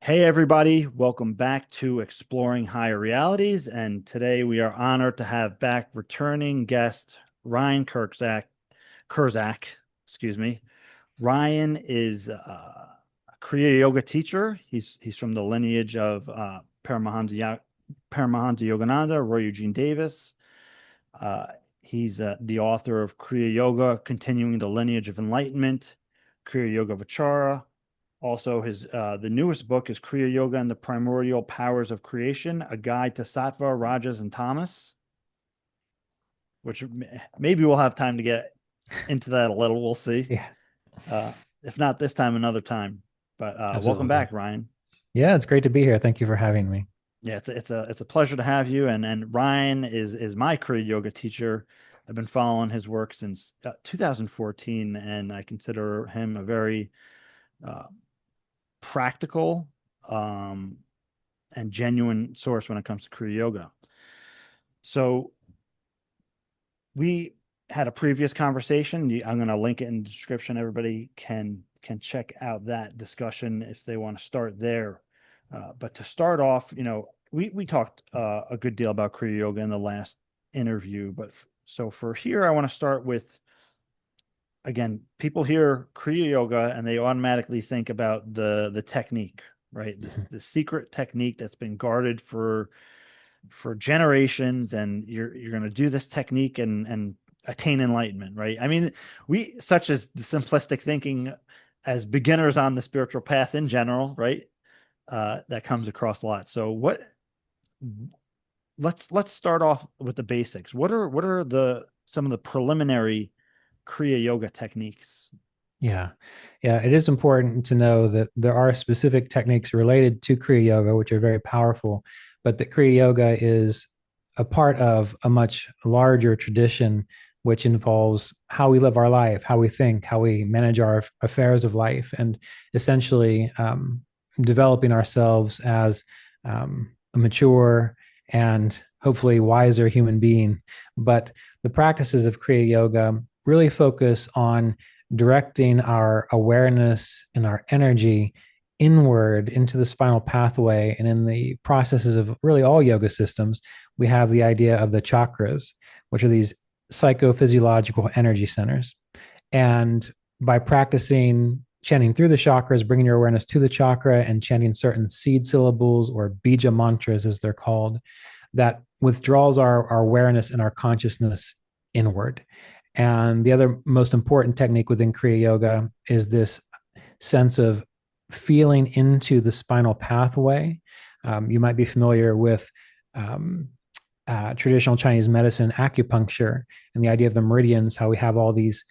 Hey, everybody. Welcome back to Exploring Higher Realities. And today we are honored to have back returning guest Ryan Kurczak, excuse me. Ryan is a Kriya Yoga teacher. He's from the lineage of Paramahansa Yogananda, Roy Eugene Davis. Uh, he's the author of Kriya Yoga, continuing the lineage of enlightenment, Kriya Yoga Vichara. Also, his the newest book is Kriya Yoga and the Primordial Powers of Creation: A Guide to Sattva, Rajas, and Tamas, which maybe we'll have time to get into that a little. We'll see. Yeah, Uh, if not this time, another time. But welcome absolutely. back, Ryan. Yeah, it's great to be here. Thank you for having me. Yeah, it's a pleasure to have you. And Ryan is my Kriya Yoga teacher. I've been following his work since 2014, and I consider him a very uh, practical um, and genuine source when it comes to Kriya Yoga. So we had a previous conversation. I'm going to link it in the description. Everybody can check out that discussion if they want to start there. But to start off, we talked a good deal about Kriya Yoga in the last interview. But so for here, I want to start with, again, people hear Kriya Yoga and they automatically think about the technique, right? This Mhm. the secret technique that's been guarded for generations, and you're going to do this technique and attain enlightenment, right? I mean, we such as the simplistic thinking as beginners on the spiritual path in general, right? That comes across a lot. So what let's start off with the basics. What are the some of the preliminary Kriya Yoga techniques? Yeah, yeah. It is important to know that there are specific techniques related to Kriya Yoga, which are very powerful, but that Kriya Yoga is a part of a much larger tradition, which involves how we live our life, how we think, how we manage our affairs of life, and essentially developing ourselves as a mature and hopefully wiser human being. But the practices of Kriya Yoga really focus on directing our awareness and our energy inward into the spinal pathway. And in the processes of really all yoga systems, we have the idea of the chakras, which are these psychophysiological energy centers. And by practicing chanting through the chakras, bringing your awareness to the chakra and chanting certain seed syllables or bija mantras, as they're called, that withdraws our awareness and our consciousness inward. And the other most important technique within Kriya Yoga is this sense of feeling into the spinal pathway. You might be familiar with um, traditional Chinese medicine, acupuncture, and the idea of the meridians, how we have all these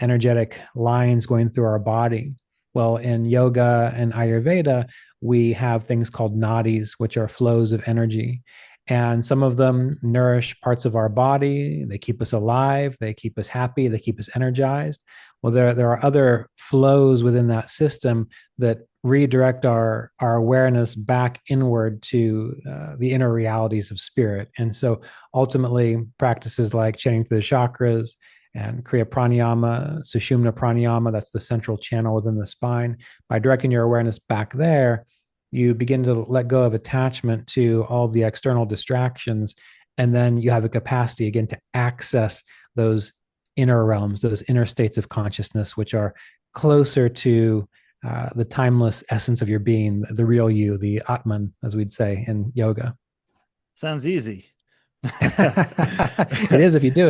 energetic lines going through our body. Well, in yoga and Ayurveda, we have things called nadis, which are flows of energy. And some of them nourish parts of our body. They keep us alive. They keep us happy. They keep us energized. Well, there are other flows within that system that redirect our awareness back inward to the inner realities of spirit. And so ultimately, practices like chanting through the chakras and Kriya Pranayama, Sushumna Pranayama, that's the central channel within the spine, by directing your awareness back there, you begin to let go of attachment to all of the external distractions. And then you have a capacity again to access those inner realms, those inner states of consciousness, which are closer to the timeless essence of your being, the real you, the Atman, as we'd say in yoga. Sounds easy. It is if you do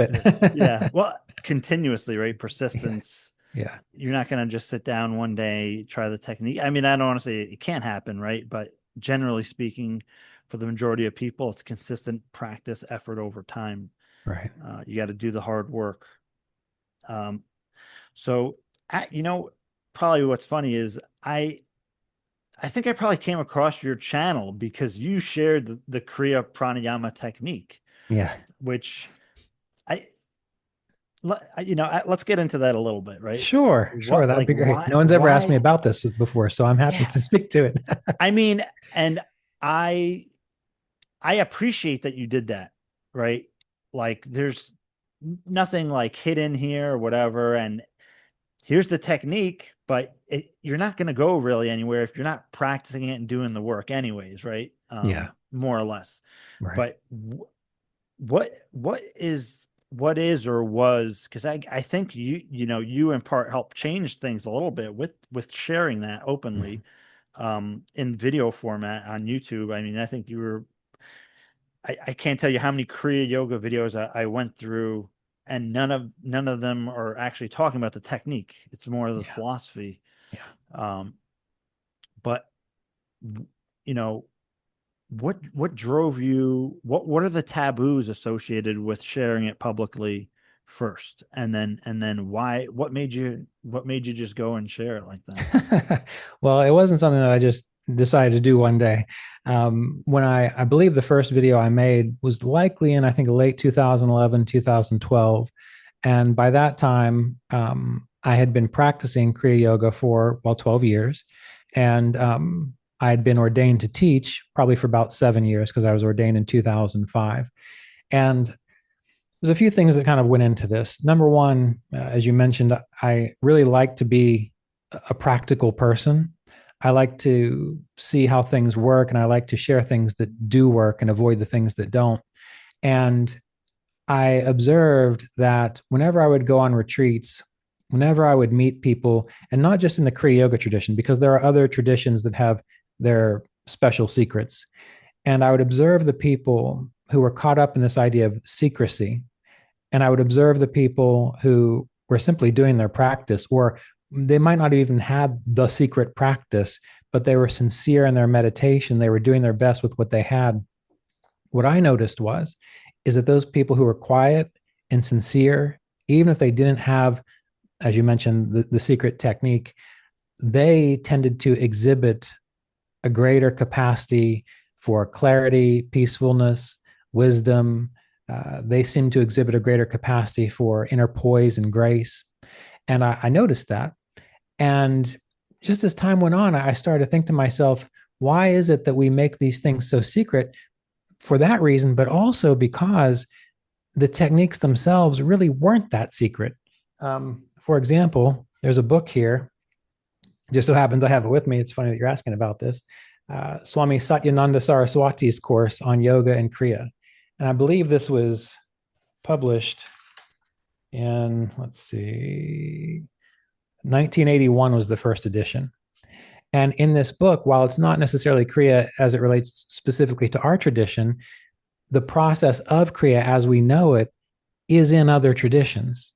Yeah. it. Well, continuously, right? Yeah. Persistence. Yeah. You're not going to just sit down one day, try the technique. I mean, I don't want to say it can't happen, right? But generally speaking, for the majority of people, it's consistent practice, effort over time. Right. You got to do the hard work. Um, so, you know, probably what's funny is I think I probably came across your channel because you shared the Kriya Pranayama technique, Yeah. which I let's get into that a little bit, right? Sure. Sure. What, That'd like, be great. why, No one's ever asked me why? about this before, so I'm happy Yeah, to speak to it. I mean, and I, I appreciate that you did that, right? Like, there's nothing like hidden here or whatever, and here's the technique. but you're not going to go really anywhere if you're not practicing it and doing the work anyways, right? Yeah. More or less. Right. But what is or was, because I think you in part helped change things a little bit with sharing that openly in video format on YouTube. I mean, I think you were I can't tell you how many Kriya Yoga videos I went through, and none of them are actually talking about the technique. It's more of the Yeah. philosophy. Yeah. Um, but you know, what drove you? What are the taboos associated with sharing it publicly first, and then why? What made you just go and share it like that? Well, it wasn't something that I just decided to do one day. When I believe the first video I made was likely in, I think, late 2011, 2012. And by that time, I had been practicing Kriya Yoga for, well, 12 years. And I had been ordained to teach probably for about 7 years because I was ordained in 2005. And there's a few things that kind of went into this. Number one, as you mentioned, I really like to be a practical person. I like to see how things work, and I like to share things that do work and avoid the things that don't. And I observed that whenever I would go on retreats, whenever I would meet people, and not just in the Kriya Yoga tradition, because there are other traditions that have their special secrets. And I would observe the people who were caught up in this idea of secrecy. And I would observe the people who were simply doing their practice, or they might not even have the secret practice, but they were sincere in their meditation. They were doing their best with what they had. What I noticed is that those people who were quiet and sincere, even if they didn't have, as you mentioned, the secret technique, they tended to exhibit a greater capacity for clarity, peacefulness, wisdom. They seem to exhibit a greater capacity for inner poise and grace. And I noticed that. And just as time went on, I started to think to myself, why is it that we make these things so secret? For that reason, but also because the techniques themselves really weren't that secret. For example, there's a book here. Just so happens I have it with me. It's funny that you're asking about this. Swami Satyananda Saraswati's course on yoga and Kriya. And I believe this was published in, let's see, 1981 was the first edition. And in this book, while it's not necessarily Kriya as it relates specifically to our tradition, the process of Kriya as we know it is in other traditions.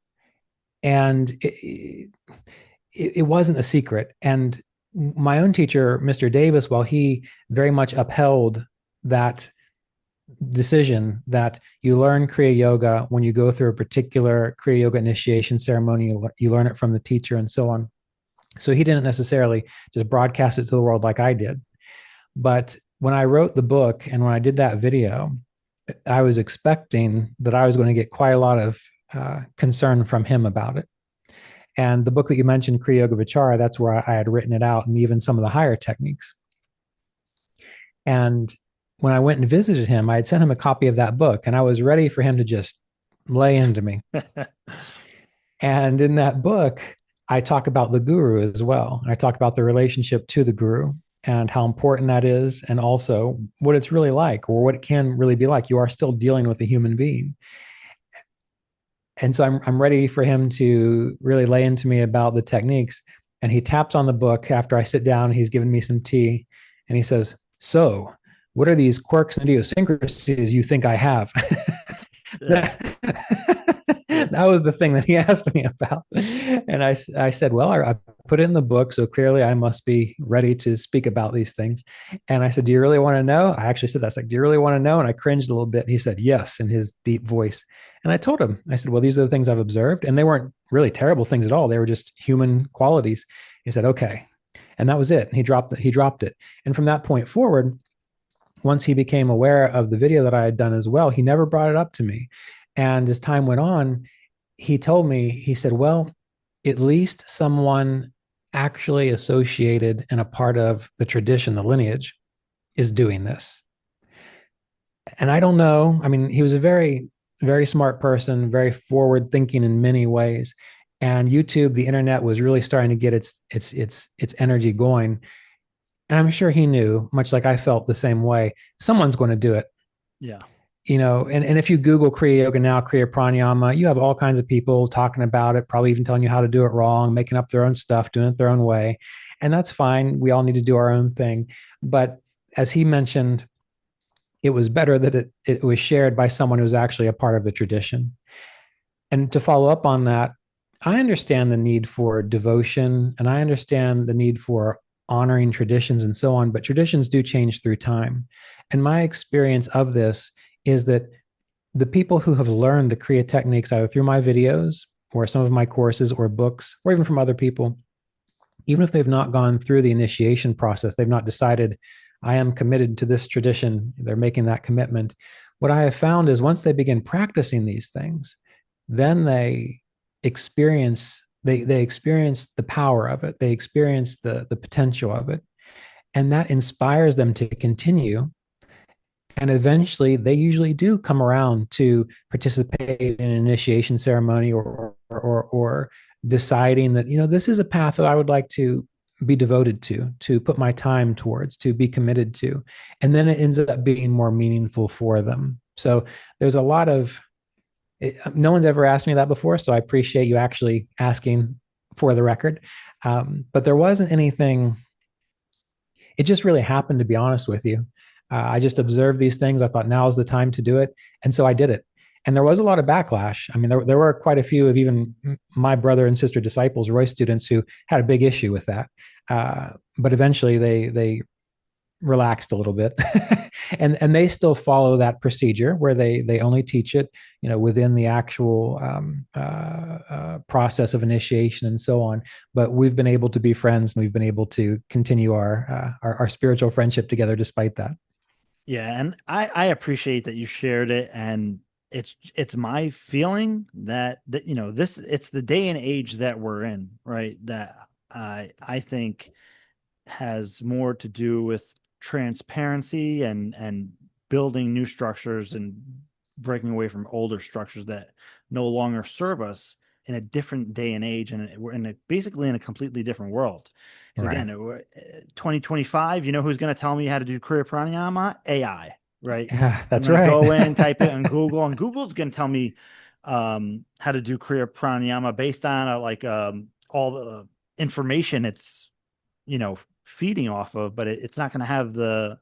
And it wasn't a secret. And my own teacher, Mr. Davis, while he very much upheld that decision that you learn Kriya Yoga when you go through a particular Kriya Yoga initiation ceremony, you learn it from the teacher and so on. So he didn't necessarily just broadcast it to the world like I did. But when I wrote the book and when I did that video, I was expecting that I was going to get quite a lot of concern from him about it. And the book that you mentioned, Kriya Yoga Vichara, that's where I had written it out, and even some of the higher techniques. And when I went and visited him, I had sent him a copy of that book, and I was ready for him to just lay into me. And in that book, I talk about the guru as well. I talk about the relationship to the guru and how important that is, and also what it's really like, or what it can really be like. You are still dealing with a human being. And so I'm ready for him to really lay into me about the techniques. And he taps on the book after I sit down. He's given me some tea, and he says, "So, what are these quirks and idiosyncrasies you think I have?" That was the thing that he asked me about. And I said, well, I put it in the book, so clearly I must be ready to speak about these things. And I said, do you really want to know? I actually said, that's like, do you really want to know? And I cringed a little bit. And he said, yes, in his deep voice. And I told him, I said, well, these are the things I've observed. And they weren't really terrible things at all. They were just human qualities. He said, okay. And that was it. And he dropped it. And from that point forward, once he became aware of the video that I had done as well, he never brought it up to me. And as time went on, he told me, he said, well, at least someone actually associated and a part of the tradition, the lineage, is doing this. And I don't know. I mean, he was a very, very smart person, very forward thinking in many ways. and YouTube, the internet was really starting to get its energy going. And I'm sure he knew, much like I felt the same way, someone's going to do it. Yeah. And if you Google Kriya Yoga now, Kriya Pranayama, you have all kinds of people talking about it, probably even telling you how to do it wrong, making up their own stuff, doing it their own way. And that's fine. We all need to do our own thing. But as he mentioned, it was better that it was shared by someone who was actually a part of the tradition. And to follow up on that, I understand the need for devotion and I understand the need for honoring traditions and so on, but traditions do change through time. And my experience of this is that the people who have learned the Kriya techniques either through my videos or some of my courses or books, or even from other people, even if they've not gone through the initiation process, they've not decided, I am committed to this tradition, they're making that commitment. What I have found is once they begin practicing these things, then they experience the power of it. They experience the potential of it. And that inspires them to continue. And eventually they usually do come around to participate in an initiation ceremony or deciding that, this is a path that I would like to be devoted to put my time towards, to be committed to. And then it ends up being more meaningful for them. So there's a lot of, no one's ever asked me that before. So I appreciate you actually asking for the record. But there wasn't anything, it just really happened, to be honest with you. I just observed these things. I thought now is the time to do it. And so I did it. And there was a lot of backlash. I mean, there were quite a few of even my brother and sister disciples, Roy students, who had a big issue with that. But eventually they relaxed a little bit. and they still follow that procedure where they only teach it, within the actual process of initiation and so on. But we've been able to be friends and we've been able to continue our spiritual friendship together despite that. Yeah, and I appreciate that you shared it, and it's my feeling that this, it's the day and age that we're in, right? That I think has more to do with transparency and building new structures and breaking away from older structures that no longer serve us in a different day and age, and we're basically in a completely different world. Because Right. again, 2025, who's going to tell me how to do Kriya Pranayama? AI, right? Yeah, I'm that's going to right. go in, type it on Google, and Google's going to tell me how to do Kriya Pranayama based on all the information it's feeding off of, but it's not going to have the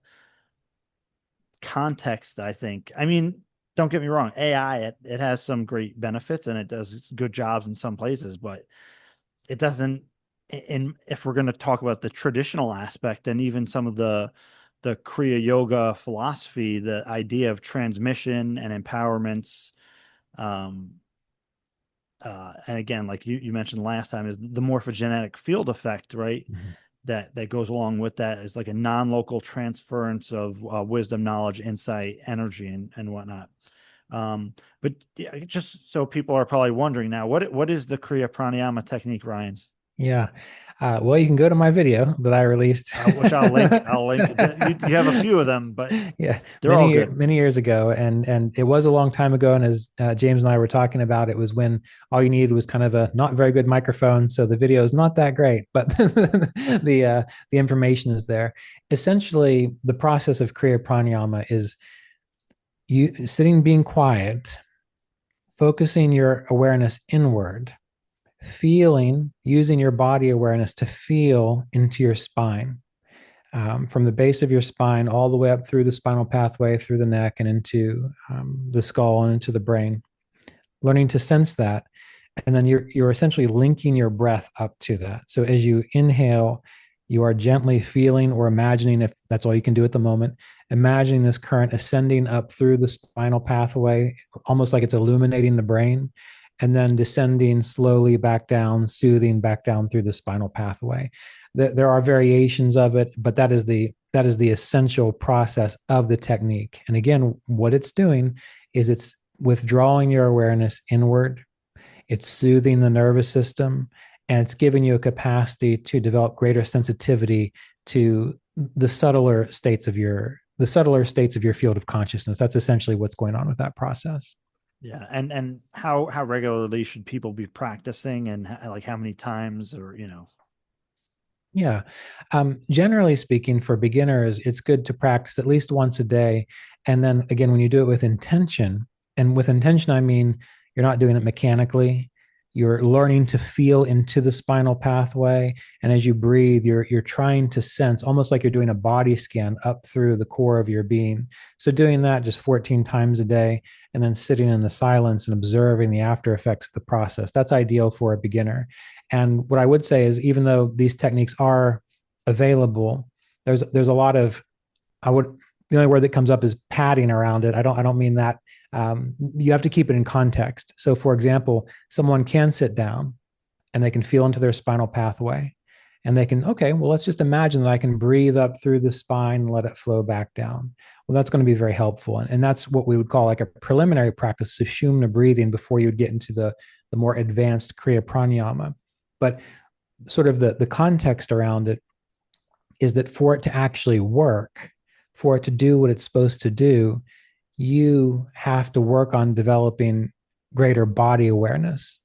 context, I think. I mean, don't get me wrong, AI, it has some great benefits and it does good jobs in some places, but it doesn't. And if we're going to talk about the traditional aspect and even some of the Kriya Yoga philosophy, the idea of transmission and empowerments, um, and again, like you mentioned last time, is the morphogenetic field effect, right? Mhm. That goes along with that is like a non-local transference of wisdom, knowledge, insight, energy, and whatnot. But yeah, just so people are probably wondering now, what is the Kriya Pranayama technique, Ryan? Yeah. Well, you can go to my video that I released. Which I'll link. I'll link. You have a few of them, but Yeah, they're all good. many years ago, and it was a long time ago. And as James and I were talking about, it was when all you needed was kind of a not very good microphone, so the video is not that great, but the information is there. Essentially, the process of Kriya Pranayama is you sitting, being quiet, focusing your awareness inward, feeling, using your body awareness to feel into your spine, from the base of your spine all the way up through the spinal pathway, through the neck, and into the skull and into the brain. Learning to sense that, and then you're essentially linking your breath up to that. So as you inhale, you are gently feeling or imagining, if that's all you can do at the moment, imagining this current ascending up through the spinal pathway, almost like it's illuminating the brain, and then descending slowly back down, soothing back down through the spinal pathway. There are variations of it, but that is the essential process of the technique. And again, what it's doing is it's withdrawing your awareness inward. It's soothing the nervous system, and it's giving you a capacity to develop greater sensitivity to the subtler states of your field of consciousness. That's essentially what's going on with that process. Yeah. And how regularly should people be practicing, and like how many times, or Yeah. Generally speaking, for beginners, it's good to practice at least once a day. And then again, when you do it with intention, and with intention, I mean you're not doing it mechanically. You're learning to feel into the spinal pathway. And as you breathe, you're trying to sense, almost like you're doing a body scan up through the core of your being. So doing that just 14 times a day, and then sitting in the silence and observing the after effects of the process. That's ideal for a beginner. And what I would say is, even though these techniques are available, there's a lot of, I would, the only word that comes up is padding around it. I don't mean that. You have to keep it in context. So, for example, someone can sit down and they can feel into their spinal pathway, and they can, okay, well, let's just imagine that I can breathe up through the spine and let it flow back down. Well, that's going to be very helpful. And that's what we would call like a preliminary practice, sushumna breathing, before you would get into the more advanced Kriya pranayama. But sort of the context around it is that for it to actually work, for it to do what it's supposed to do, you have to work on developing greater body awareness.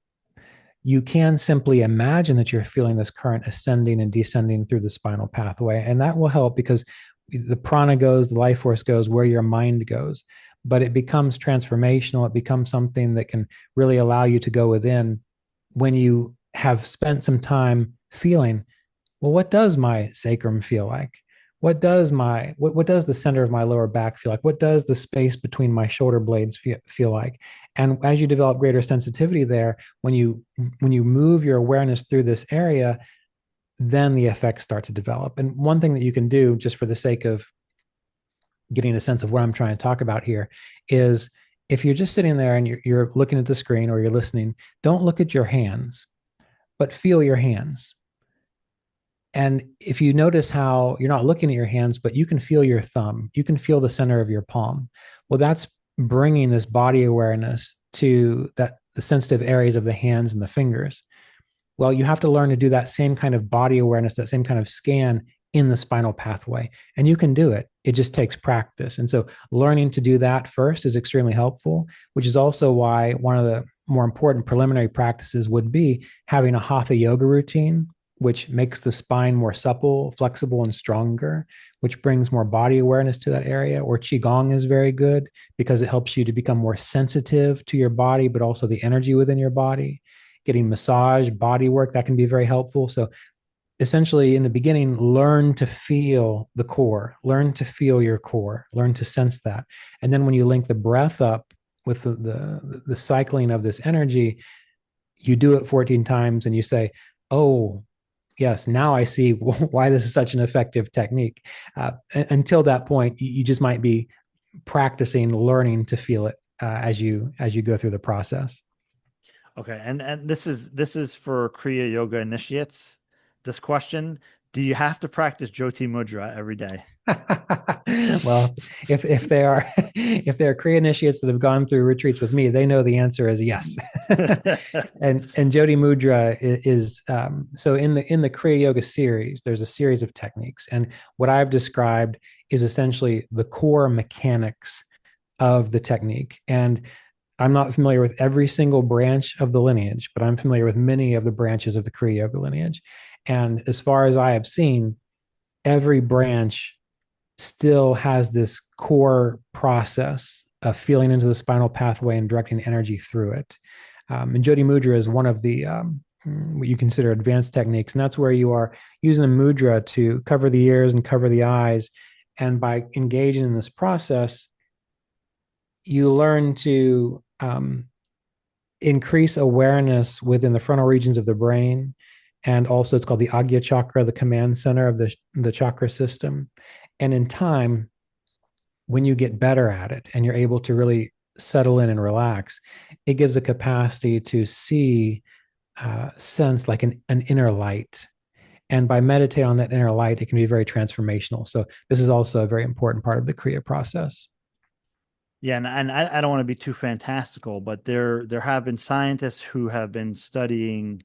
You can simply imagine that you're feeling this current ascending and descending through the spinal pathway, and that will help because the prana goes, the life force goes where your mind goes. But it becomes transformational. It becomes something that can really allow you to go within when you have spent some time feeling, well, what does my sacrum feel like? What does the center of my lower back feel like? What does the space between my shoulder blades feel like? And as you develop greater sensitivity there, when you move your awareness through this area, then the effects start to develop. And one thing that you can do, just for the sake of getting a sense of what I'm trying to talk about here, is if you're just sitting there and you're looking at the screen or you're listening, don't look at your hands, but feel your hands. And if you notice how you're not looking at your hands, but you can feel your thumb, you can feel the center of your palm. Well, that's bringing this body awareness to that the sensitive areas of the hands and the fingers. Well, you have to learn to do that same kind of body awareness, that same kind of scan in the spinal pathway. And you can do it. It just takes practice. And so learning to do that first is extremely helpful, which is also why one of the more important preliminary practices would be having a hatha yoga routine, which makes the spine more supple, flexible, and stronger, which brings more body awareness to that area. Or Qigong is very good because it helps you to become more sensitive to your body, but also the energy within your body. Getting massage, body work, that can be very helpful. So essentially, in the beginning, learn to feel the core, learn to feel your core, learn to sense that. And then when you link the breath up with the cycling of this energy, you do it 14 times and you say, oh, yes, now I see why this is such an effective technique. Until that point, you just might be practicing, learning to feel it as you go through the process. Okay, and this is for Kriya Yoga initiates. This question: do you have to practice Jyoti Mudra every day? Well, if they are if they're Kriya initiates that have gone through retreats with me, they know the answer is yes. And Jyoti Mudra is so in the Kriya Yoga series, there's a series of techniques, and what I've described is essentially the core mechanics of the technique. And I'm not familiar with every single branch of the lineage, but I'm familiar with many of the branches of the Kriya Yoga lineage. And as far as I have seen, every branch still has this core process of feeling into the spinal pathway and directing energy through it. And Jyoti Mudra is one of the what you consider advanced techniques, and that's where you are using a mudra to cover the ears and cover the eyes. And by engaging in this process, you learn to increase awareness within the frontal regions of the brain. And also, it's called the Agya chakra, the command center of the chakra system. And in time, when you get better at it and you're able to really settle in and relax, it gives a capacity to see, sense like an inner light. And by meditating on that inner light, it can be very transformational. So, this is also a very important part of the Kriya process. Yeah, and I don't want to be too fantastical, but there have been scientists who have been studying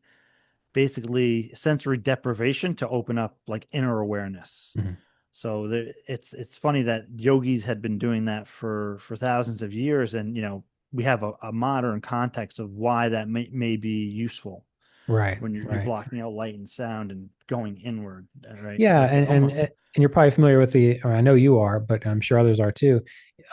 basically sensory deprivation to open up like inner awareness. Mhm. So it's funny that yogis had been doing that for thousands of years, and we have a modern context of why that may be useful Right, when you're right. blocking out light and sound and going inward, right? Yeah, Like almost. and you're probably familiar with or I know you are, but I'm sure others are too.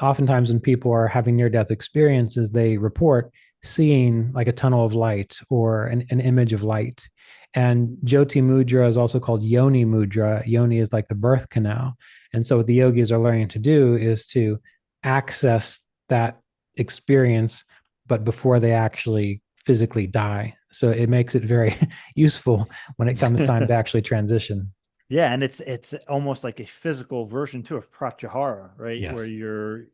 Oftentimes, when people are having near-death experiences, they report seeing like a tunnel of light or an image of light. And Jyoti mudra is also called Yoni mudra. Yoni is like the birth canal. And so, what the yogis are learning to do is to access that experience, but before they actually physically die. So it makes it very useful when it comes time to actually transition. Yeah, and it's almost like a physical version too of pratyahara, right? Where Yes. you're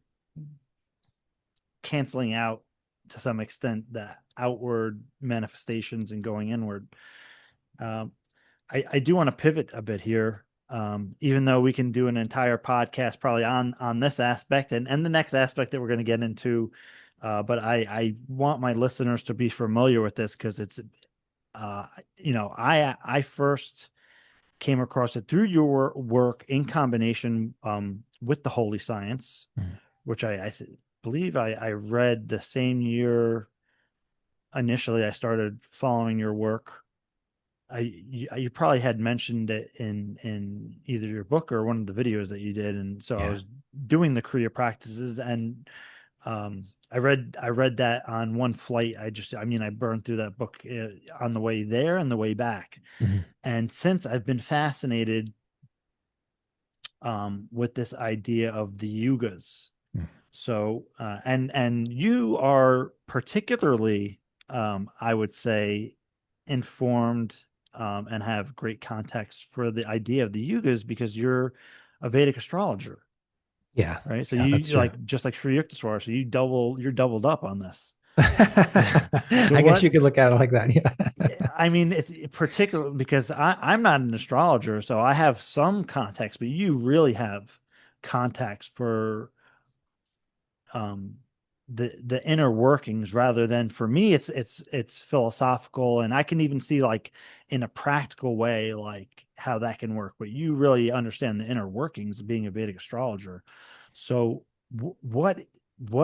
canceling out to some extent the outward manifestations and going inward. Um, I do want to pivot a bit here, even though we can do an entire podcast probably on this aspect and the next aspect that we're going to get into. But I want my listeners to be familiar with this because it's, I first came across it through your work in combination with the holy science, Mm. which believe I read the same year initially I started following your work. You probably had mentioned it in either your book or one of the videos that you did, and so I Yeah. was doing the Kriya practices, and I read that on one flight. I burned through that book on the way there and the way back, Mhm. and since I've been fascinated with this idea of the yugas. Mm. So and you are particularly, I would say, informed and have great context for the idea of the yugas because you're a Vedic astrologer, Yeah. right? So Yeah, that's you true. like just like Sri Yukteswar, so you're doubled up on this. So I guess what you could look at it like that. Yeah. I mean, it's particular because I'm not an astrologer, so I have some context, but you really have context for um the inner workings rather than for me it's philosophical and I can even see like in a practical way like how that can work, but you really understand the inner workings of being a Vedic astrologer. So what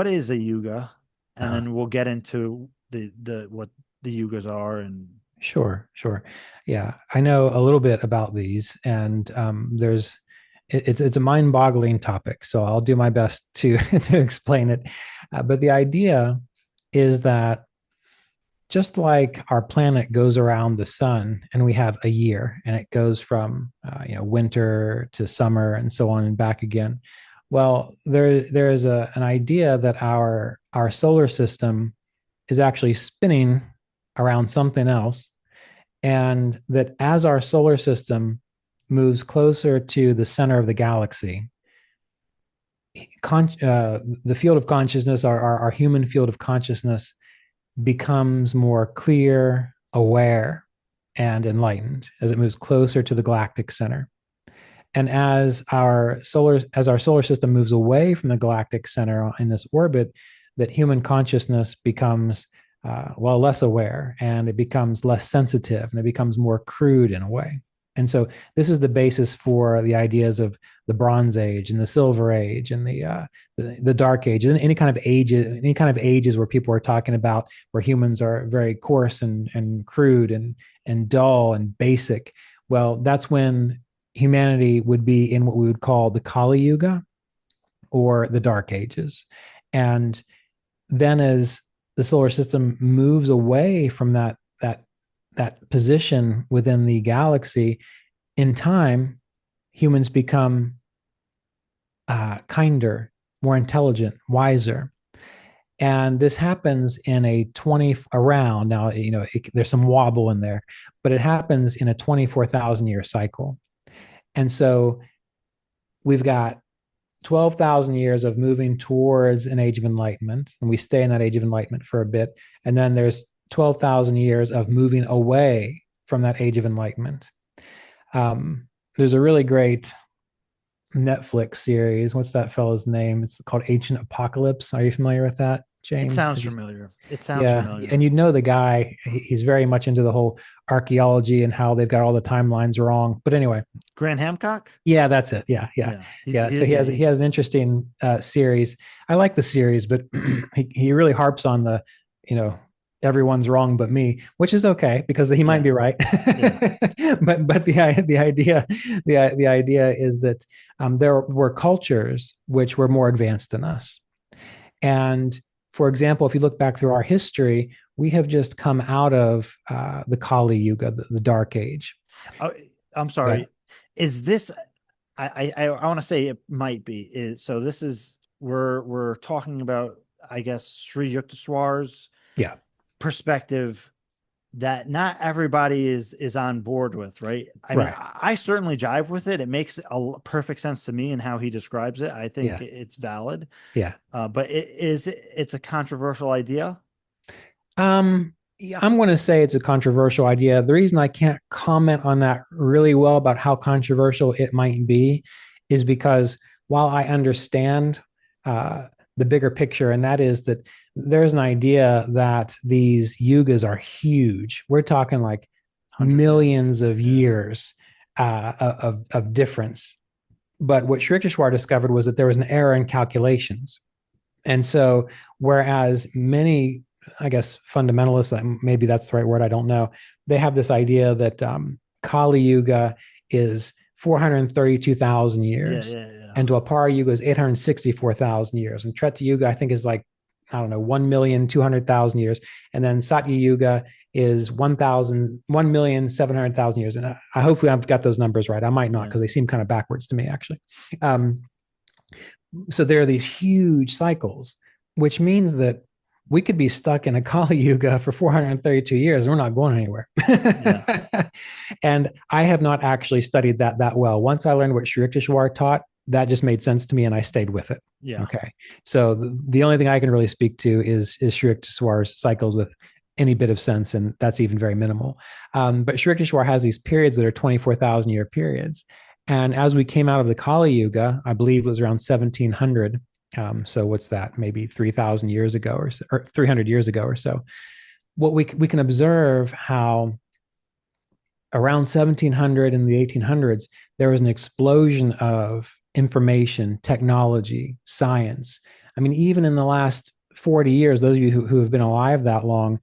is a yuga? And Uh, then we'll get into the what the yugas are and sure, sure. Yeah, I know a little bit about these, and it's a mind-boggling topic. So I'll do my best to to explain it. But the idea is that just like our planet goes around the sun and we have a year and it goes from winter to summer and so on and back again, well there is an idea that our solar system is actually spinning around something else, and that as our solar system moves closer to the center of the galaxy, the field of consciousness, our human field of consciousness, becomes more clear, aware, and enlightened as it moves closer to the galactic center. And as our solar system moves away from the galactic center in this orbit, that human consciousness becomes less aware, and it becomes less sensitive, and it becomes more crude in a way. And so this is the basis for the ideas of the Bronze Age and the Silver Age and the Dark Age, and any kind of ages where people are talking about where humans are very coarse and crude and dull and basic. Well, that's when humanity would be in what we would call the Kali Yuga or the Dark Ages. And then as the solar system moves away from that position within the galaxy, in time, humans become kinder, more intelligent, wiser. And this happens in a 20 around now, there's some wobble in there, but it happens in a 24,000 year cycle. And so we've got 12,000 years of moving towards an age of enlightenment, and we stay in that age of enlightenment for a bit. And then there's 12,000 years of moving away from that age of enlightenment. There's a really great Netflix series. What's that fellow's name? It's called Ancient Apocalypse. Are you familiar with that? It James. sounds familiar. It sounds Yeah, familiar. and you know the guy, he's very much into the whole archaeology and how they've got all the timelines wrong. But anyway, Grant Hancock? yeah, that's it. Yeah, yeah, Yeah. yeah. So he He's has an interesting series. I like the series, but he really harps on the, you know, everyone's wrong but me, which is okay because he might yeah. be right. Yeah. But the idea is that there were cultures which were more advanced than us. And for example, if you look back through our history, we have just come out of the Kali Yuga, the Dark Age. Oh, I'm Yeah, sorry. Is this I want to say it might be is so this is we're talking about I guess Sri Yukteswar's yeah, perspective that not everybody is on board with, right? I mean, right. I certainly jive with it. It makes perfect sense to me and how he describes it. I think Yeah, it's valid. yeah. But it's a controversial idea. Yeah, I'm going to say it's a controversial idea. The reason I can't comment on that really well about how controversial it might be is because while I understand uh, the bigger picture, and that is that there's an idea that these yugas are huge. We're talking like Hundreds, yeah. millions of Yeah. years of difference. But what Sri Yukteswar discovered was that there was an error in calculations. And so, whereas many, I guess, fundamentalists, maybe that's the right word, I don't know, they have this idea that Kali Yuga is 432,000 Yeah, years, yeah, yeah. and Dwapara Yuga is 864,000 years, and Treta Yuga, I think, is like, I don't know, 1,200,000 years, and then Satya Yuga is 1,700,000 years. And hopefully I've got those numbers right. I might not Yeah. because they seem kind of backwards to me, actually. Um, so there are these huge cycles, which means that we could be stuck in a Kali Yuga for 432 years and we're not going anywhere. Yeah. And I have not actually studied that well. Once I learned what Sri Yukteswar taught, that just made sense to me and I stayed with it. Yeah. Okay. So the only thing I can really speak to is Sri Yukteswar's cycles with any bit of sense, and that's even very minimal. But Sri Yukteswar has these periods that are 24,000 year periods. And as we came out of the Kali Yuga, I believe it was around 1700. So what's that? Maybe 3,000 years ago or 300 years ago or so. What we can observe how around 1700 and the 1800s, there was an explosion of information, technology, science. I mean, even in the last 40 years, those of you who have been alive that long,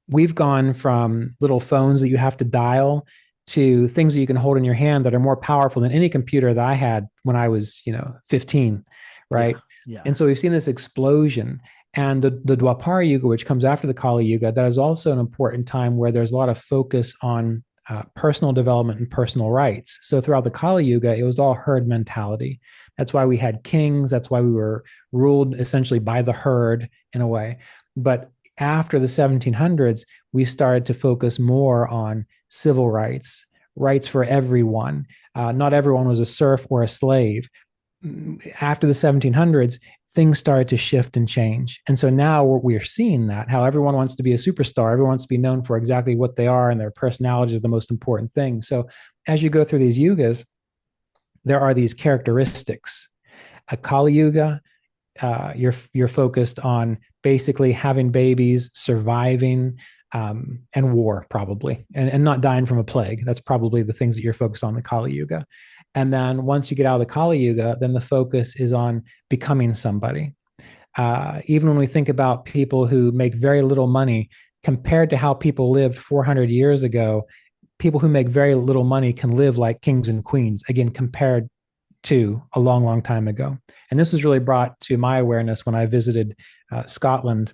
we've gone from little phones that you have to dial to things that you can hold in your hand that are more powerful than any computer that I had when I was, 15, Yeah. right? Yeah. And so we've seen this explosion. And the Dwapara Yuga, which comes after the Kali Yuga, that is also an important time where there's a lot of focus on personal development and personal rights. So throughout the Kali Yuga, it was all herd mentality. That's why we had kings. That's why we were ruled essentially by the herd in a way. But after the 1700s, we started to focus more on civil rights, rights for everyone. Not everyone was a serf or a slave. After the 1700s, things started to shift and change. And so now we're seeing that how everyone wants to be a superstar, everyone wants to be known for exactly what they are, and their personality is the most important thing. So as you go through these yugas, there are these characteristics. A Kali Yuga, you're focused on basically having babies, surviving, and war probably, and not dying from a plague. That's probably the things that you're focused on in the Kali Yuga. And then once you get out of the Kali Yuga, then the focus is on becoming somebody. Even when we think about people who make very little money compared to how people lived 400 years ago, people who make very little money can live like kings and queens, again, compared to a long, long time ago. And this was really brought to my awareness when I visited Scotland.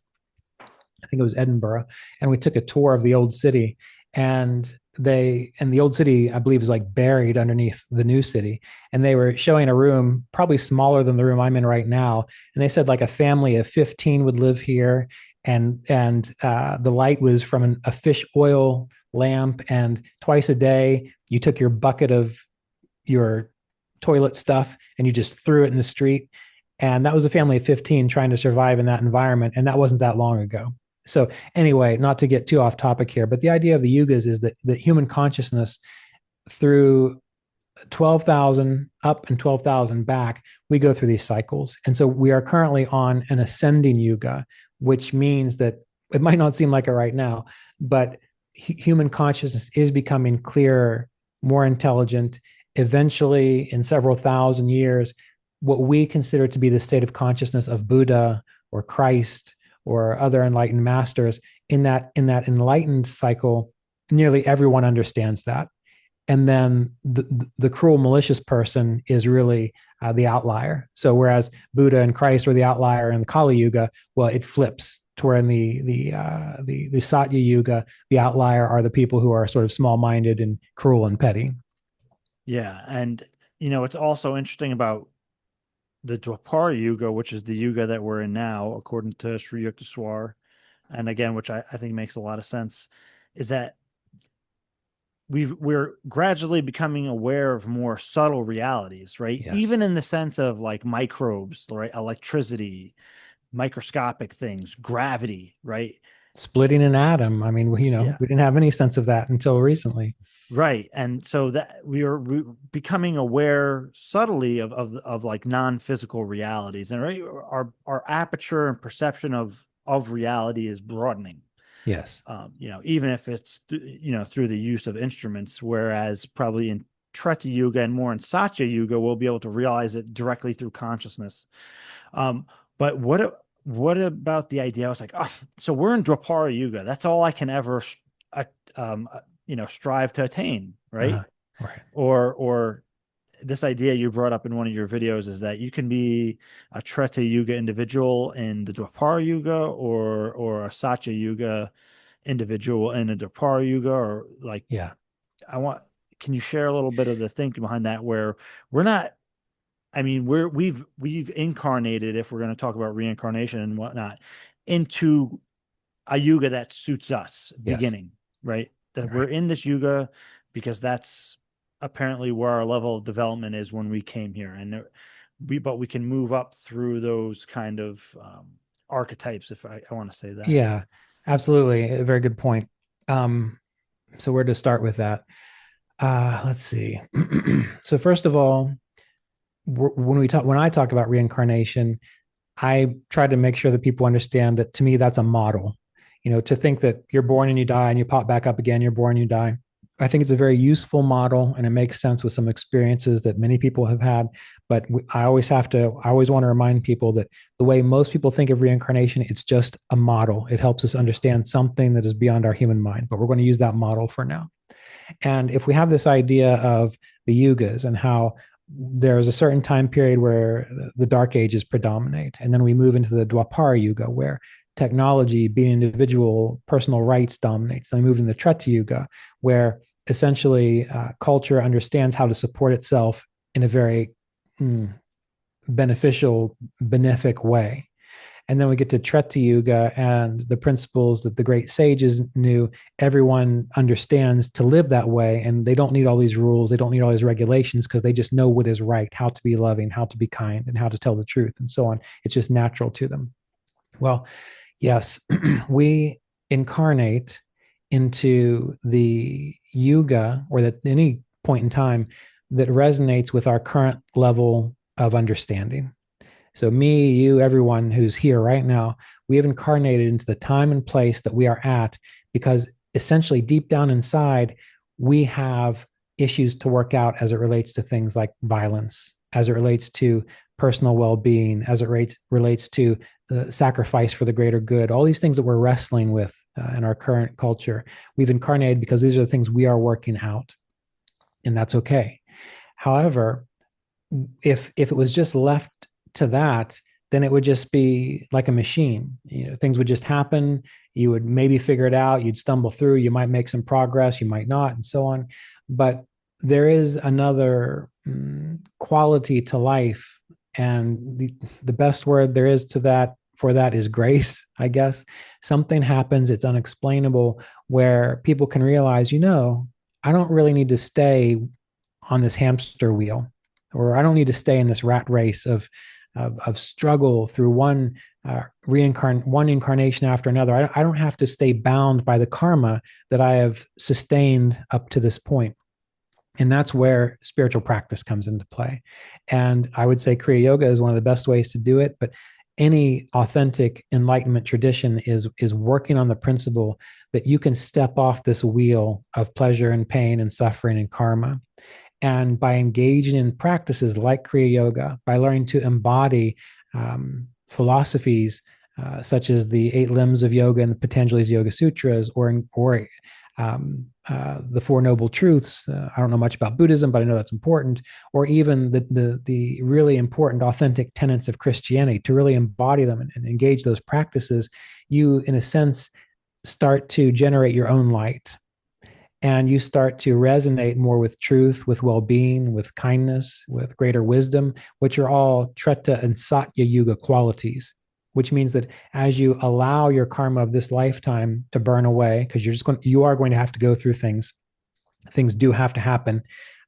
I think it was Edinburgh, and we took a tour of the old city. And the old city, I believe, is like buried underneath the new city. And they were showing a room probably smaller than the room I'm in right now. And they said like a family of 15 would live here, and the light was from a fish oil lamp, and twice a day you took your bucket of your toilet stuff and you just threw it in the street. And that was a family of 15 trying to survive in that environment. And that wasn't that long ago. So anyway, not to get too off topic here, but the idea of the yugas is that human consciousness through 12,000 up and 12,000 back, we go through these cycles. And so we are currently on an ascending yuga, which means that it might not seem like it right now, but human consciousness is becoming clearer, more intelligent. Eventually, in several thousand years, what we consider to be the state of consciousness of Buddha or Christ or other enlightened masters, in that enlightened cycle, nearly everyone understands that. And then the cruel, malicious person is really the outlier. So whereas Buddha and Christ were the outlier in the Kali Yuga, well, it flips to where in the Satya Yuga, the outlier are the people who are sort of small-minded and cruel and petty. Yeah, and it's also interesting about the Dwapara Yuga, which is the Yuga that we're in now, according to Sri Yukteswar, and again, which I think makes a lot of sense, is that we're gradually becoming aware of more subtle realities, right? Yes. Even in the sense of like microbes, right? Electricity, microscopic things, gravity, right? Splitting an atom. I mean, Yeah. we didn't have any sense of that until recently. Right. And so that we are becoming aware subtly of like non-physical realities. And right, our aperture and perception of reality is broadening. Yes. Even if it's through the use of instruments, whereas probably in Treta Yuga and more in Satya Yuga, we'll be able to realize it directly through consciousness. But what about the idea? I was like, oh, so we're in Dwapara Yuga. That's all I can ever strive to attain, right? Right. Or this idea you brought up in one of your videos is that you can be a Treta Yuga individual in the Dwapara Yuga, or a Satya Yuga individual in a Dwapara Yuga, or like, Yeah. Can you share a little bit of the thinking behind that, where we're not, I mean, we've incarnated, if we're going to talk about reincarnation and whatnot, into a yuga that suits us Yes. beginning, right? That Right. we're in this yuga because that's apparently where our level of development is when we came here. And but we can move up through those kind of archetypes, if I want to say that. Yeah, absolutely. A very good point. So where to start with that? Let's see. So first of all, when I talk about reincarnation, I try to make sure that people understand that to me that's a model. To think that you're born and you die and you pop back up again, you're born and you die. I think it's a very useful model and it makes sense with some experiences that many people have had. But I always want to remind people that the way most people think of reincarnation, it's just a model. It helps us understand something that is beyond our human mind, but we're going to use that model for now. And if we have this idea of the yugas and how there's a certain time period where the dark ages predominate, and then we move into the Dwapara Yuga where technology, being individual, personal rights dominates. Then we move into the Treta Yuga where essentially culture understands how to support itself in a very beneficial, benefic way. And then we get to Treta Yuga and the principles that the great sages knew. Everyone understands to live that way, and they don't need all these rules. They don't need all these regulations because they just know what is right, how to be loving, how to be kind, and how to tell the truth, and so on. It's just natural to them. Well, yes, we incarnate into the yuga, or that any point in time that resonates with our current level of understanding. So me, you, everyone who's here right now, we have incarnated into the time and place that we are at because essentially deep down inside, we have issues to work out as it relates to things like violence, as it relates to personal well-being, as it relates to the sacrifice for the greater good, all these things that we're wrestling with in our current culture. We've incarnated because these are the things we are working out, and that's okay. However, if it was just left to that, then it would just be like a machine. Things would just happen. You would maybe figure it out. You'd stumble through. You might make some progress. You might not, and so on. But there is another quality to life, and the best word there is to that for that is grace, I guess. Something happens. It's unexplainable, where people can realize, I don't really need to stay on this hamster wheel, or I don't need to stay in this rat race of struggle through one incarnation after another. I don't have to stay bound by the karma that I have sustained up to this point. And that's where spiritual practice comes into play. And I would say Kriya Yoga is one of the best ways to do it. But any authentic enlightenment tradition is working on the principle that you can step off this wheel of pleasure and pain and suffering and karma. And by engaging in practices like Kriya Yoga, by learning to embody philosophies such as the 8 limbs of yoga and the Patanjali's Yoga Sutras, or the Four Noble Truths. I don't know much about Buddhism, but I know that's important. Or even the really important authentic tenets of Christianity, to really embody them and engage those practices, you, in a sense, start to generate your own light, and you start to resonate more with truth, with well-being, with kindness, with greater wisdom, which are all Treta and Satya Yuga qualities. Which means that as you allow your karma of this lifetime to burn away, because you are going to have to go through things. Things do have to happen.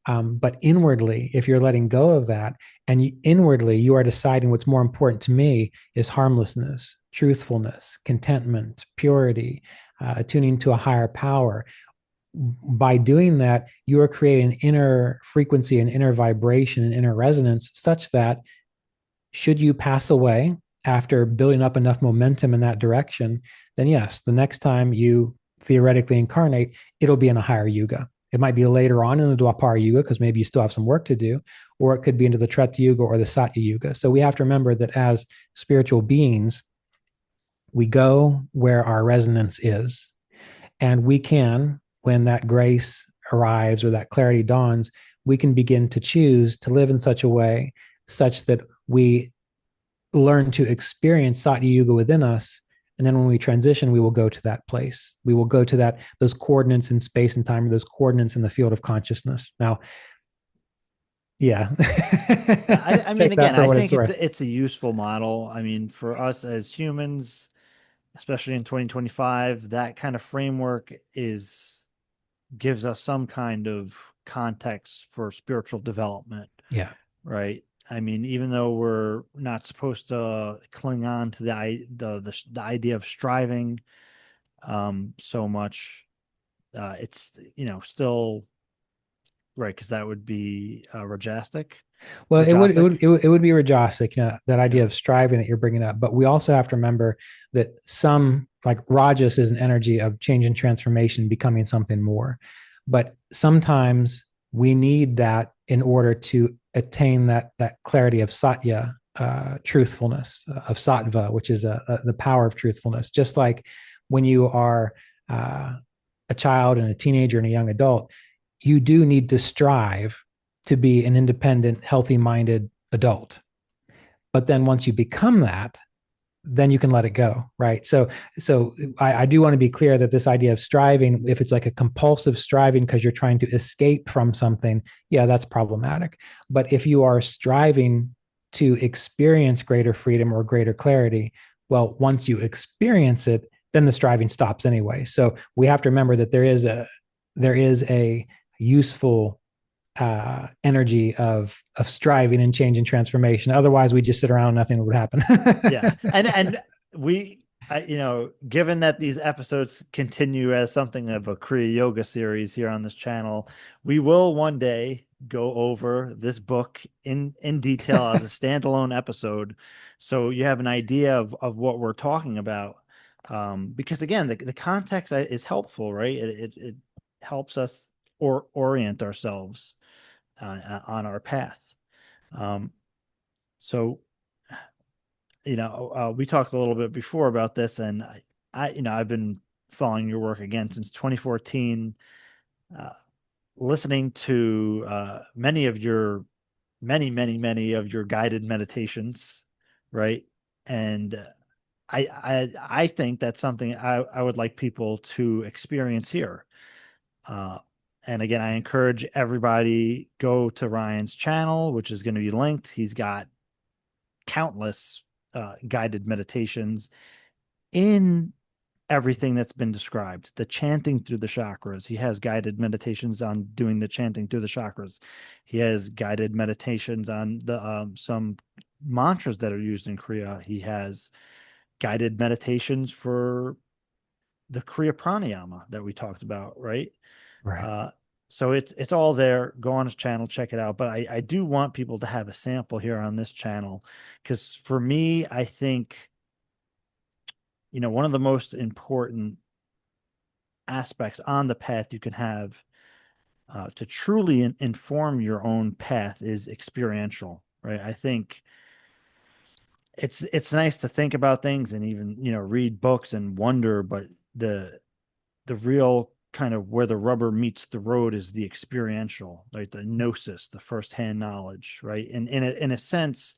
But inwardly, if you're letting go of that, and inwardly you are deciding what's more important to me is harmlessness, truthfulness, contentment, purity, attuning to a higher power. By doing that, you are creating an inner frequency, an inner vibration, an inner resonance, such that should you pass away after building up enough momentum in that direction, then yes, the next time you theoretically incarnate, it'll be in a higher yuga. It might be later on in the Dwapara Yuga, because maybe you still have some work to do, or it could be into the Treta Yuga or the Satya Yuga. So we have to remember that as spiritual beings, we go where our resonance is. And we can, when that grace arrives or that clarity dawns, we can begin to choose to live in such a way such that we learn to experience Satya Yuga within us. And then when we transition, we will go to that place. We will go to those coordinates in space and time, or those coordinates in the field of consciousness. Now, yeah. I mean, again, I think it's a useful model. I mean, for us as humans, especially in 2025, that kind of framework gives us some kind of context for spiritual development. Yeah. Right. I mean, even though we're not supposed to cling on to the idea of striving so much, it's still right, because that would be rajastic. Well, Rajasic. it would be rajasic, that idea of striving that you're bringing up. But we also have to remember that some, like rajas, is an energy of change and transformation, becoming something more. But sometimes we need that in order to attain that clarity of satya, truthfulness, of sattva, which is the power of truthfulness. Just like when you are a child and a teenager and a young adult, you do need to strive to be an independent, healthy-minded adult. But then once you become that, then you can let it go, right? So I do want to be clear that this idea of striving, if it's like a compulsive striving because you're trying to escape from something, yeah, that's problematic. But if you are striving to experience greater freedom or greater clarity, well, once you experience it, then the striving stops anyway. So we have to remember that there is a useful energy of striving and change and transformation. Otherwise, we just sit around and nothing would happen. Yeah, and given that these episodes continue as something of a Kriya Yoga series here on this channel, we will one day go over this book in detail as a standalone episode, so you have an idea of what we're talking about. Because again, the context is helpful, right? It helps us orient ourselves on our path. So, we talked a little bit before about this, and I've been following your work again since 2014, listening to many of your many of your guided meditations, right? And I think that's something I would like people to experience here. And again, I encourage everybody go to Ryan's channel, which is going to be linked. He's got countless guided meditations in everything that's been described. The chanting through the chakras. He has guided meditations on doing the chanting through the chakras. He has guided meditations on the some mantras that are used in Kriya. He has guided meditations for the Kriya pranayama that we talked about, right? Right. So it's all there. Go on his channel, check it out. But I do want people to have a sample here on this channel, because for me, I think, one of the most important aspects on the path you can have, to truly inform your own path, is experiential, right? I think it's nice to think about things and even, read books and wonder, but the real kind of where the rubber meets the road is the experiential, right? The gnosis, the firsthand knowledge, right? And in a sense,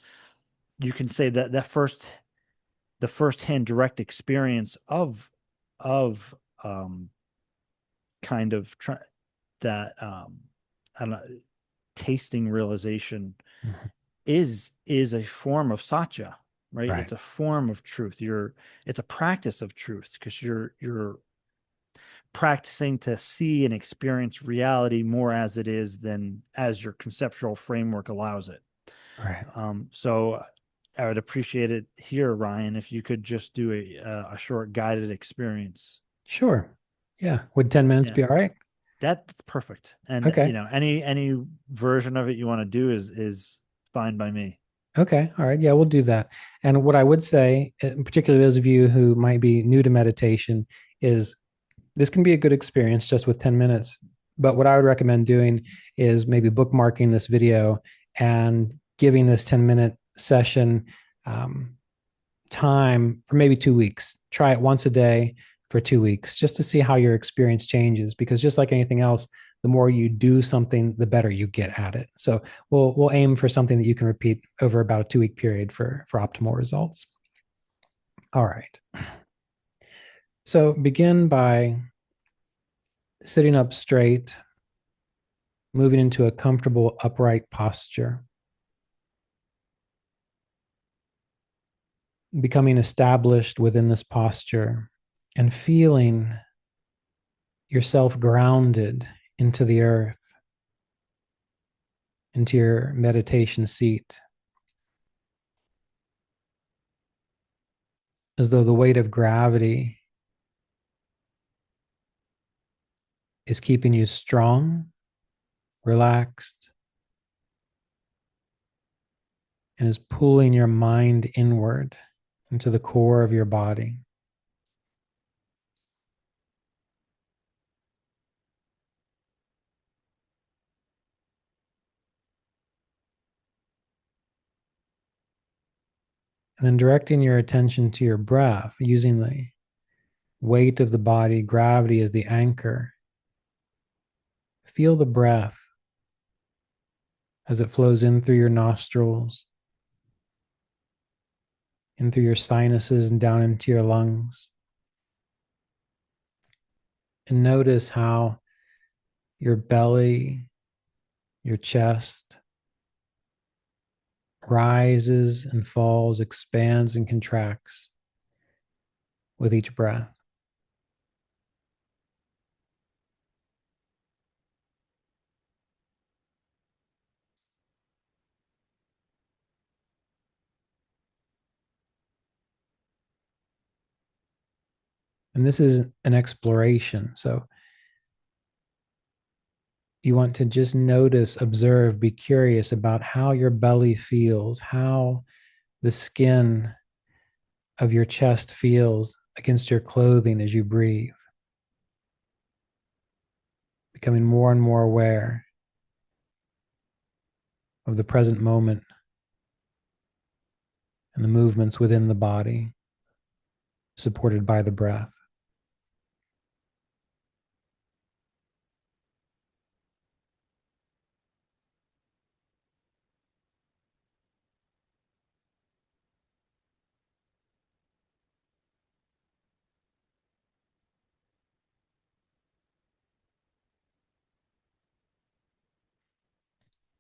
you can say that the firsthand direct experience of kind of that I don't know, tasting realization Mhm. is a form of satya, right? Right. It's a form of truth. It's a practice of truth, because you're practicing to see and experience reality more as it is than as your conceptual framework allows it. Right. So I would appreciate it here, Ryan, if you could just do a short guided experience. Sure. Yeah. Would 10 minutes Yeah, be all right? that's perfect. And Okay. any version of it you want to do is fine by me. Okay. All right. Yeah, we'll do that. And what I would say, particularly those of you who might be new to meditation, is this can be a good experience just with 10 minutes. But what I would recommend doing is maybe bookmarking this video and giving this 10-minute session um, time for maybe 2 weeks. Try it once a day for 2 weeks just to see how your experience changes. Because just like anything else, the more you do something, the better you get at it. So we'll aim for something that you can repeat over about a 2 week period for optimal results. All right. So begin by sitting up straight, moving into a comfortable upright posture, becoming established within this posture, and feeling yourself grounded into the earth, into your meditation seat, as though the weight of gravity is keeping you strong, relaxed, and is pulling your mind inward into the core of your body. And then directing your attention to your breath, using the weight of the body, gravity as the anchor. Feel the breath as it flows in through your nostrils, in through your sinuses, and down into your lungs. And notice how your belly, your chest rises and falls, expands and contracts with each breath. And this is an exploration. So you want to just notice, observe, be curious about how your belly feels, how the skin of your chest feels against your clothing as you breathe, becoming more and more aware of the present moment and the movements within the body, supported by the breath.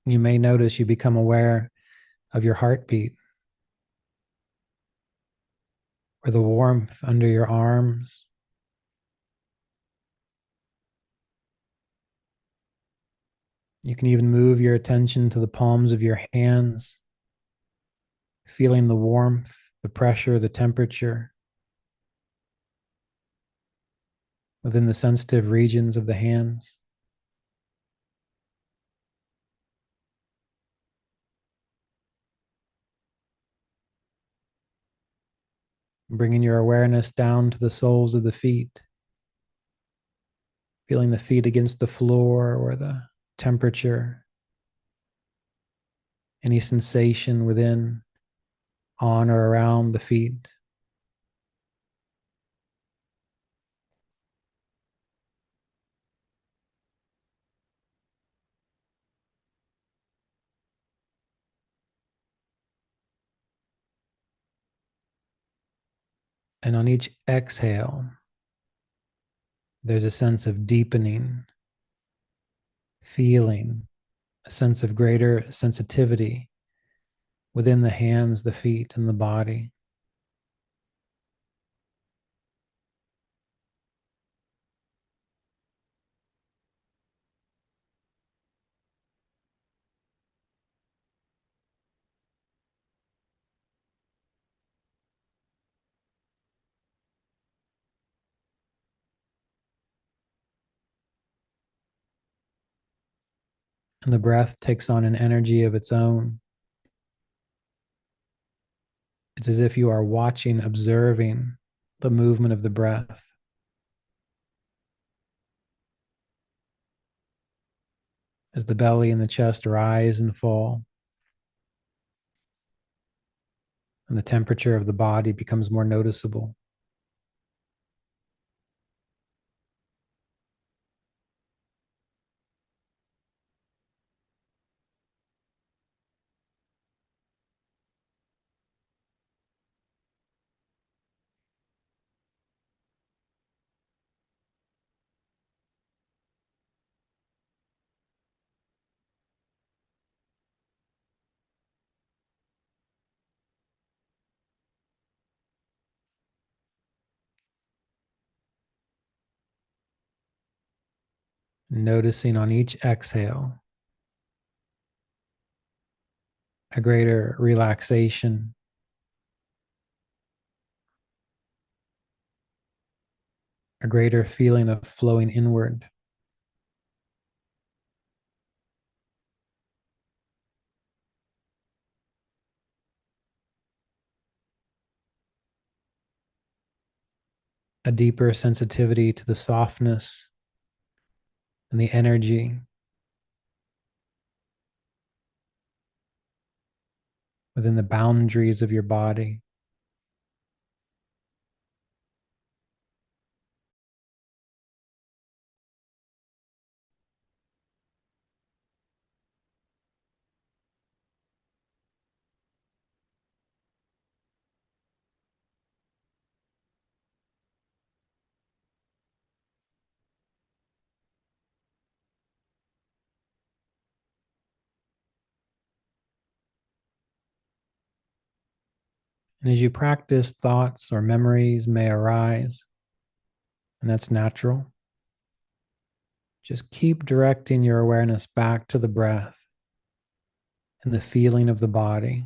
You may notice you become aware of your heartbeat or the warmth under your arms. You can even move your attention to the palms of your hands, feeling the warmth, the pressure, the temperature within the sensitive regions of the hands. Bringing your awareness down to the soles of the feet, feeling the feet against the floor or the temperature, any sensation within, on or around the feet. And on each exhale, there's a sense of deepening, feeling, a sense of greater sensitivity within the hands, the feet, and the body. And the breath takes on an energy of its own. It's as if you are watching, observing the movement of the breath. As the belly and the chest rise and fall, and the temperature of the body becomes more noticeable. Noticing on each exhale a greater relaxation, a greater feeling of flowing inward. A deeper sensitivity to the softness and the energy within the boundaries of your body. And as you practice, thoughts or memories may arise, and that's natural. Just keep directing your awareness back to the breath and the feeling of the body.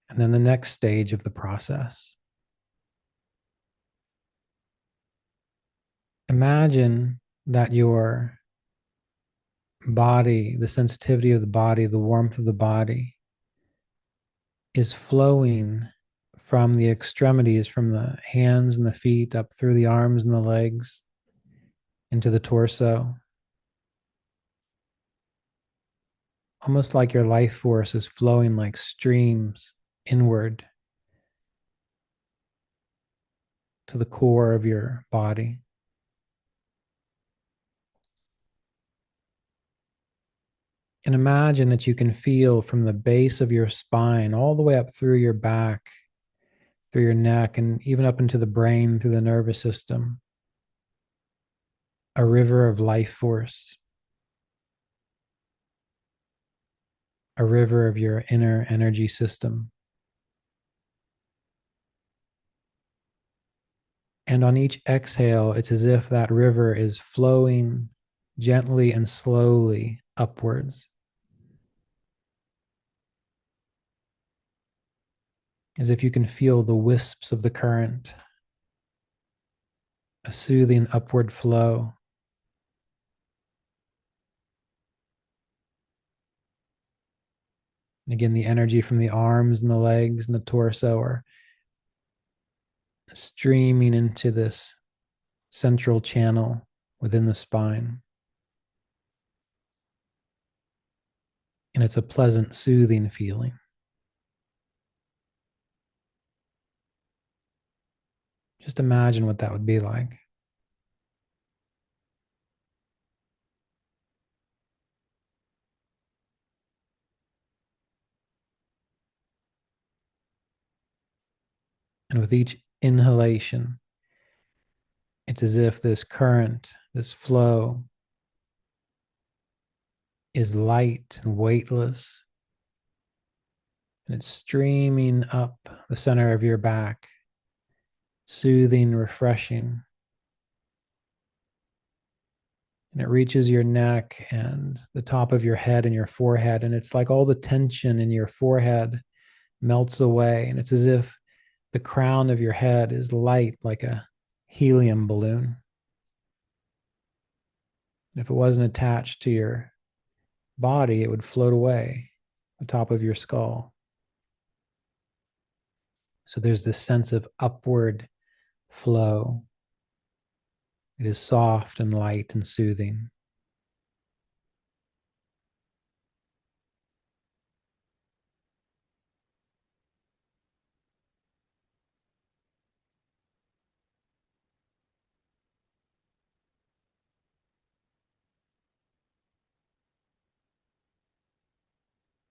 And then the next stage of the process. Imagine that your body, the sensitivity of the body, the warmth of the body is flowing from the extremities, from the hands and the feet up through the arms and the legs into the torso. Almost like your life force is flowing like streams inward to the core of your body. And imagine that you can feel from the base of your spine all the way up through your back, through your neck, and even up into the brain, through the nervous system, a river of life force, a river of your inner energy system. And on each exhale, it's as if that river is flowing gently and slowly upwards, as if you can feel the wisps of the current, a soothing upward flow. And again, the energy from the arms and the legs and the torso are streaming into this central channel within the spine. And it's a pleasant, soothing feeling. Just imagine what that would be like. And with each inhalation, it's as if this current, this flow, is light and weightless, and it's streaming up the center of your back, soothing, refreshing. And it reaches your neck and the top of your head and your forehead. And it's like all the tension in your forehead melts away. And it's as if the crown of your head is light like a helium balloon. And if it wasn't attached to your body, it would float away on top of your skull. So there's this sense of upward flow. It is soft and light and soothing.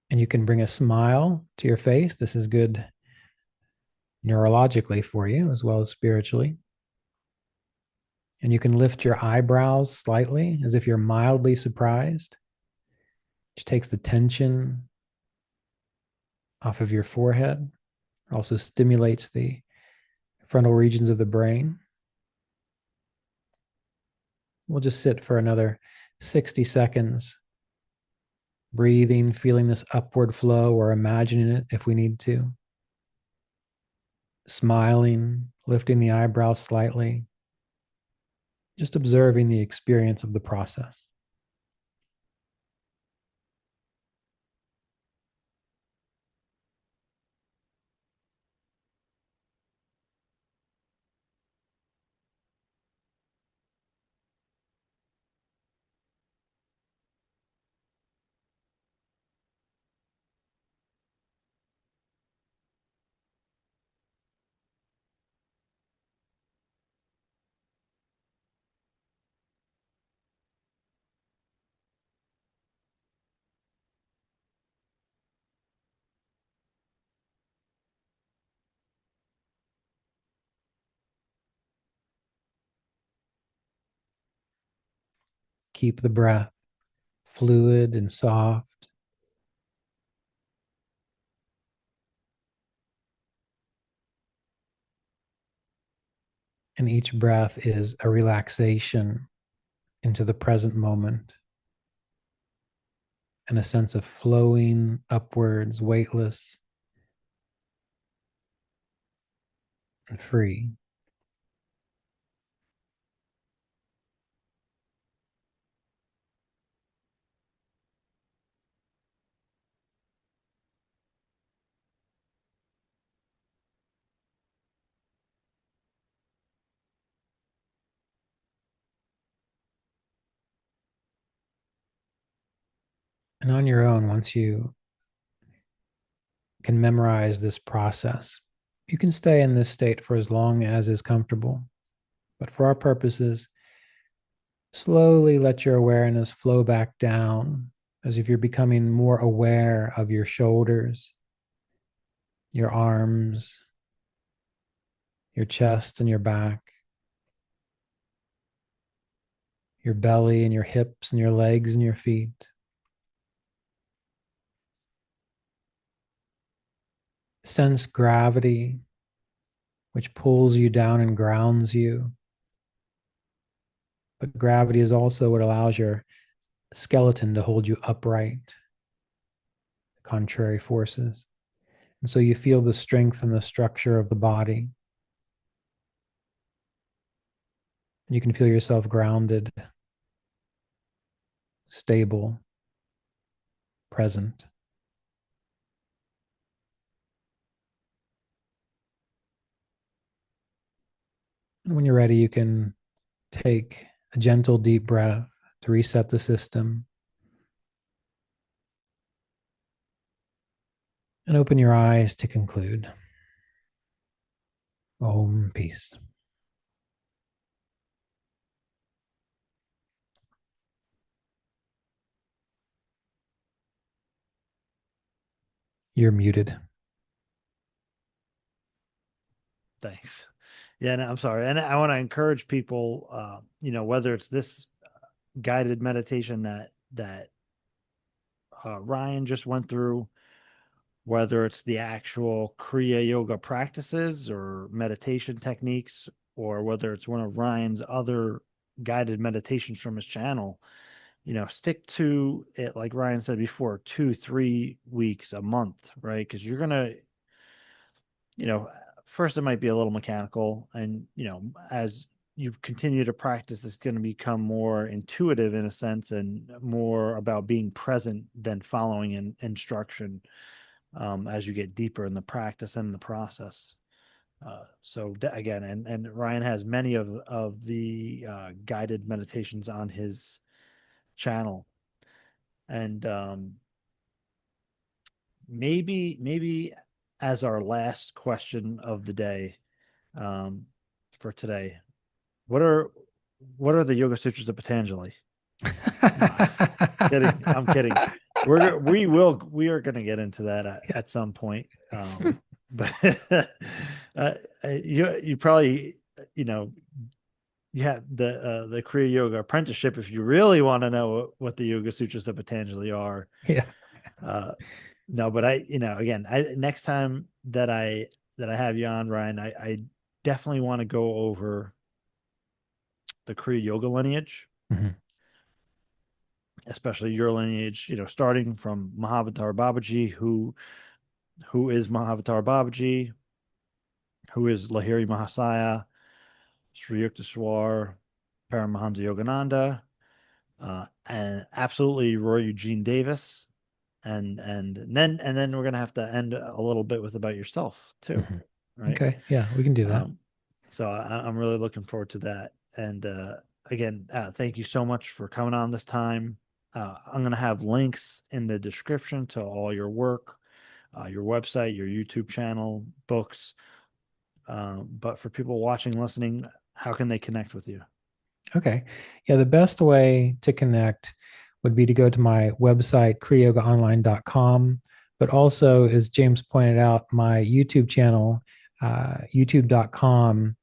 And you can bring a smile to your face. This is good neurologically for you as well as spiritually. And you can lift your eyebrows slightly as if you're mildly surprised, which takes the tension off of your forehead. It also stimulates the frontal regions of the brain. We'll just sit for another 60 seconds, breathing, feeling this upward flow or imagining it if we need to. Smiling, lifting the eyebrows slightly, just observing the experience of the process. Keep the breath fluid and soft. And each breath is a relaxation into the present moment and a sense of flowing upwards, weightless and free. And on your own, once you can memorize this process, you can stay in this state for as long as is comfortable. But for our purposes, slowly let your awareness flow back down as if you're becoming more aware of your shoulders, your arms, your chest and your back, your belly and your hips and your legs and your feet. Sense gravity, which pulls you down and grounds you. But gravity is also what allows your skeleton to hold you upright, contrary forces. And so you feel the strength and the structure of the body. You can feel yourself grounded, stable, present. And when you're ready, you can take a gentle, deep breath to reset the system and open your eyes to conclude. Om, peace. You're muted. Thanks. Yeah, no, I'm sorry. And I want to encourage people, whether it's this guided meditation that Ryan just went through, whether it's the actual Kriya Yoga practices or meditation techniques, or whether it's one of Ryan's other guided meditations from his channel, stick to it, like Ryan said before, 2, 3 weeks, a month, right? Because you're going to, you know, first it might be a little mechanical, and, as you continue to practice, it's going to become more intuitive in a sense and more about being present than following an instruction, as you get deeper in the practice and the process. Again, and Ryan has many of the guided meditations on his channel, and maybe as our last question of the day, um, for today, what are the Yoga Sutras of Patanjali? No, kidding. I'm kidding. We are going to get into that at some point. But you probably, you have the Kriya Yoga apprenticeship if you really want to know what the Yoga Sutras of Patanjali are. Yeah. No, but again, next time that I have you on, Ryan, I definitely want to go over the Kriya Yoga lineage, Mhm. especially your lineage, starting from Mahavatar Babaji, who is Mahavatar Babaji, who is Lahiri Mahasaya, Sri Yukteswar, Paramahansa Yogananda, and absolutely Roy Eugene Davis, and then we're gonna have to end a little bit with about yourself too, Mhm. right? Okay. Yeah, we can do that. So I'm really looking forward to that. And again, thank you so much for coming on this time. I'm going to have links in the description to all your work, your website, your YouTube channel, books. But for people watching, listening, how can they connect with you? Okay. Yeah, the best way to connect would be to go to my website, kriyayogaonline.com, but also, as James pointed out, my YouTube channel, youtube.com.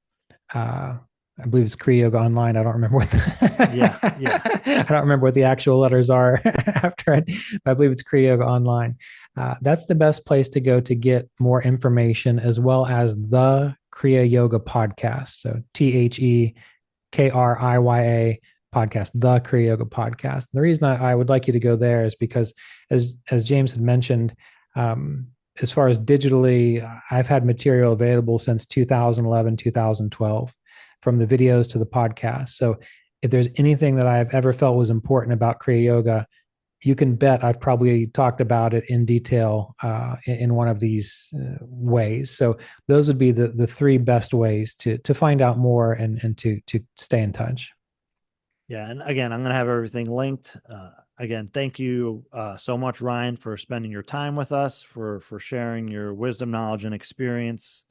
I believe it's Kriya Yoga Online. I don't remember what Yeah, yeah, I don't remember what the actual letters are after it. I believe it's Kriya Yoga Online. That's the best place to go to get more information, as well as the Kriya Yoga podcast. So TheKriya podcast, the Kriya Yoga podcast. The reason I would like you to go there is because, as James had mentioned, as far as digitally, I've had material available since 2011, 2012, from the videos to the podcast. So if there's anything that I've ever felt was important about Kriya Yoga, you can bet I've probably talked about it in detail in one of these ways. So those would be the three best ways to find out more and to stay in touch. yeah. And again, I'm going to have everything linked. Again, thank you so much, Ryan, for spending your time with us, for sharing your wisdom, knowledge, and experience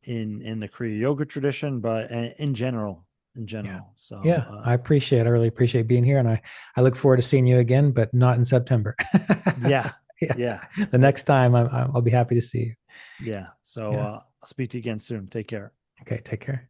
in the Kriya Yoga tradition, but in general, Yeah. So Yeah, I appreciate it. I really appreciate being here. And I look forward to seeing you again, but not in September. yeah, Yeah. yeah, The next time I'll be happy to see you. yeah. So Yeah. I'll speak to you again soon. Take care. Okay. Take care.